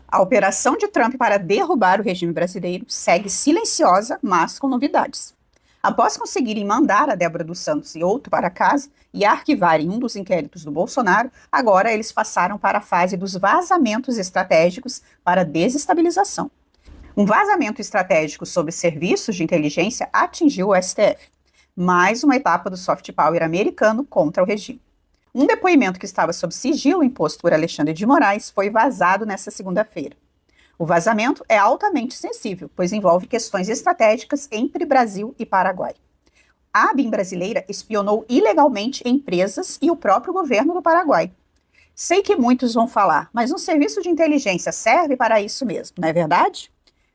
A operação de Trump para derrubar o regime brasileiro segue silenciosa, mas com novidades. Após conseguirem mandar a Débora dos Santos e outro para casa e arquivarem um dos inquéritos do Bolsonaro, agora eles passaram para a fase dos vazamentos estratégicos para desestabilização. Um vazamento estratégico sobre serviços de inteligência atingiu o STF. Mais uma etapa do soft power americano contra o regime. Um depoimento que estava sob sigilo imposto por Alexandre de Moraes foi vazado nesta segunda-feira. O vazamento é altamente sensível, pois envolve questões estratégicas entre Brasil e Paraguai. A ABIN brasileira espionou ilegalmente empresas e o próprio governo do Paraguai. Sei que muitos vão falar, mas um serviço de inteligência serve para isso mesmo, não é verdade?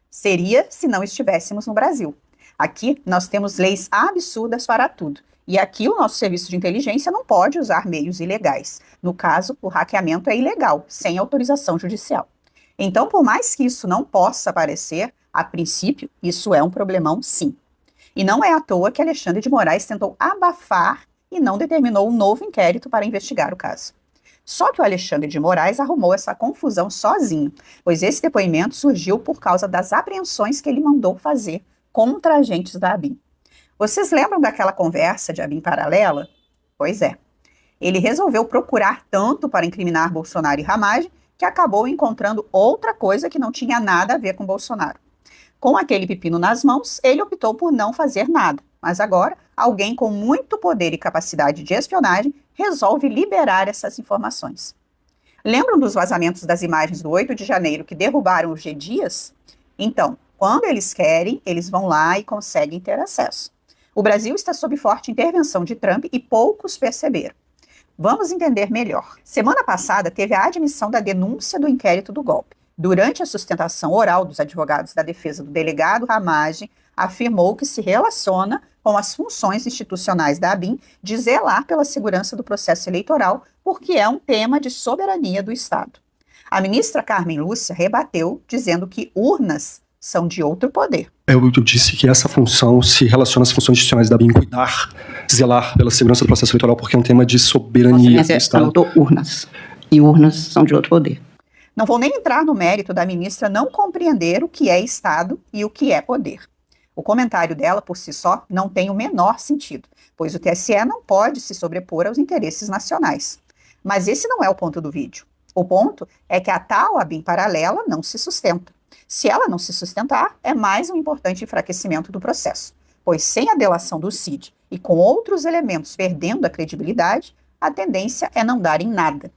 Seria se não estivéssemos no Brasil. Aqui nós temos leis absurdas para tudo. E aqui o nosso serviço de inteligência não pode usar meios ilegais. No caso, o hackeamento é ilegal, sem autorização judicial. Então, por mais que isso não possa parecer, a princípio, isso é um problemão sim. E não é à toa que Alexandre de Moraes tentou abafar e não determinou um novo inquérito para investigar o caso. Só que o Alexandre de Moraes arrumou essa confusão sozinho, pois esse depoimento surgiu por causa das apreensões que ele mandou fazer contra agentes da ABIN. Vocês lembram daquela conversa de ABIN paralela? Pois é. Ele resolveu procurar tanto para incriminar Bolsonaro e Ramagem que acabou encontrando outra coisa que não tinha nada a ver com Bolsonaro. Com aquele pepino nas mãos, ele optou por não fazer nada. Mas agora, alguém com muito poder e capacidade de espionagem resolve liberar essas informações. Lembram dos vazamentos das imagens do 8 de janeiro que derrubaram o G. Dias? Então, quando eles querem, eles vão lá e conseguem ter acesso. O Brasil está sob forte intervenção de Trump e poucos perceberam. Vamos entender melhor. Semana passada teve a admissão da denúncia do inquérito do golpe. Durante a sustentação oral dos advogados da defesa do delegado Ramagem, afirmou que se relaciona com as funções institucionais da ABIN de zelar pela segurança do processo eleitoral, porque é um tema de soberania do Estado. A ministra Carmen Lúcia rebateu, dizendo que urnas são de outro poder. Eu disse que essa função se relaciona às funções institucionais da ABIN, cuidar, zelar pela segurança do processo eleitoral, porque é um tema de soberania do Estado. Anotou urnas, e urnas são de outro poder. Não vou nem entrar no mérito da ministra não compreender o que é Estado e o que é poder. O comentário dela, por si só, não tem o menor sentido, pois o TSE não pode se sobrepor aos interesses nacionais. Mas esse não é o ponto do vídeo. O ponto é que a tal ABIN paralela não se sustenta. Se ela não se sustentar, é mais um importante enfraquecimento do processo, pois sem a delação do Cid e com outros elementos perdendo a credibilidade, a tendência é não dar em nada.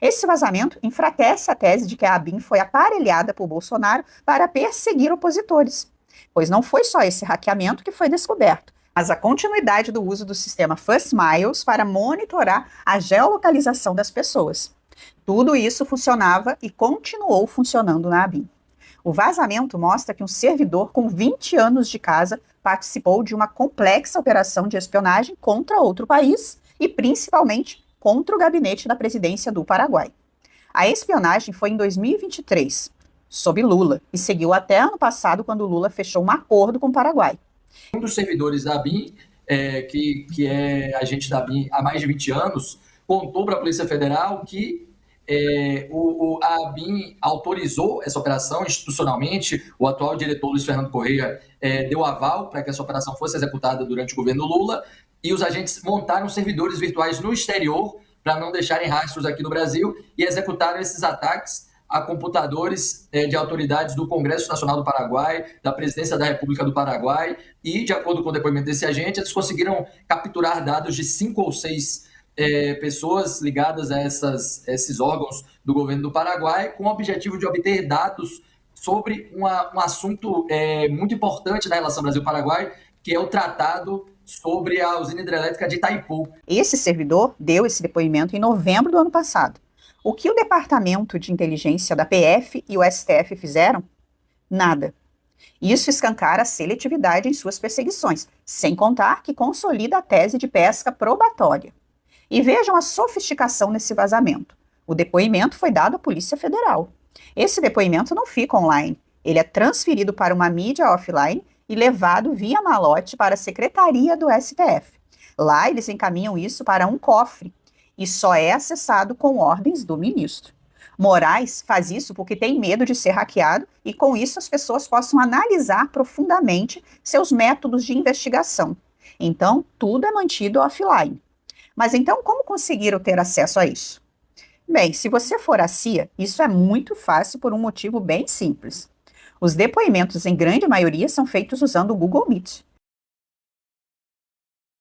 Esse vazamento enfraquece a tese de que a ABIN foi aparelhada por Bolsonaro para perseguir opositores, pois não foi só esse hackeamento que foi descoberto, mas a continuidade do uso do sistema First Miles para monitorar a geolocalização das pessoas. Tudo isso funcionava e continuou funcionando na ABIN. O vazamento mostra que um servidor com 20 anos de casa participou de uma complexa operação de espionagem contra outro país e, principalmente, contra o gabinete da presidência do Paraguai. A espionagem foi em 2023, sob Lula, e seguiu até ano passado, quando Lula fechou um acordo com o Paraguai. Um dos servidores da ABIN, que é agente da ABIN há mais de 20 anos, contou para a Polícia Federal que a ABIN autorizou essa operação institucionalmente. O atual diretor Luiz Fernando Correia deu aval para que essa operação fosse executada durante o governo Lula, e os agentes montaram servidores virtuais no exterior para não deixarem rastros aqui no Brasil e executaram esses ataques a computadores de autoridades do Congresso Nacional do Paraguai, da Presidência da República do Paraguai, e, de acordo com o depoimento desse agente, eles conseguiram capturar dados de 5 ou 6 pessoas ligadas a esses órgãos do governo do Paraguai, com o objetivo de obter dados sobre um assunto muito importante na relação Brasil-Paraguai, que é o tratado sobre a usina hidrelétrica de Itaipu. Esse servidor deu esse depoimento em novembro do ano passado. O que o Departamento de Inteligência da PF e o STF fizeram? Nada. Isso escancara a seletividade em suas perseguições, sem contar que consolida a tese de pesca probatória. E vejam a sofisticação nesse vazamento. O depoimento foi dado à Polícia Federal. Esse depoimento não fica online. Ele é transferido para uma mídia offline e levado via malote para a Secretaria do STF. Lá eles encaminham isso para um cofre e só é acessado com ordens do ministro. Moraes faz isso porque tem medo de ser hackeado e, com isso, as pessoas possam analisar profundamente seus métodos de investigação. Então, tudo é mantido offline. Mas então, como conseguiram ter acesso a isso? Bem, se você for a CIA, isso é muito fácil por um motivo bem simples. Os depoimentos, em grande maioria, são feitos usando o Google Meet.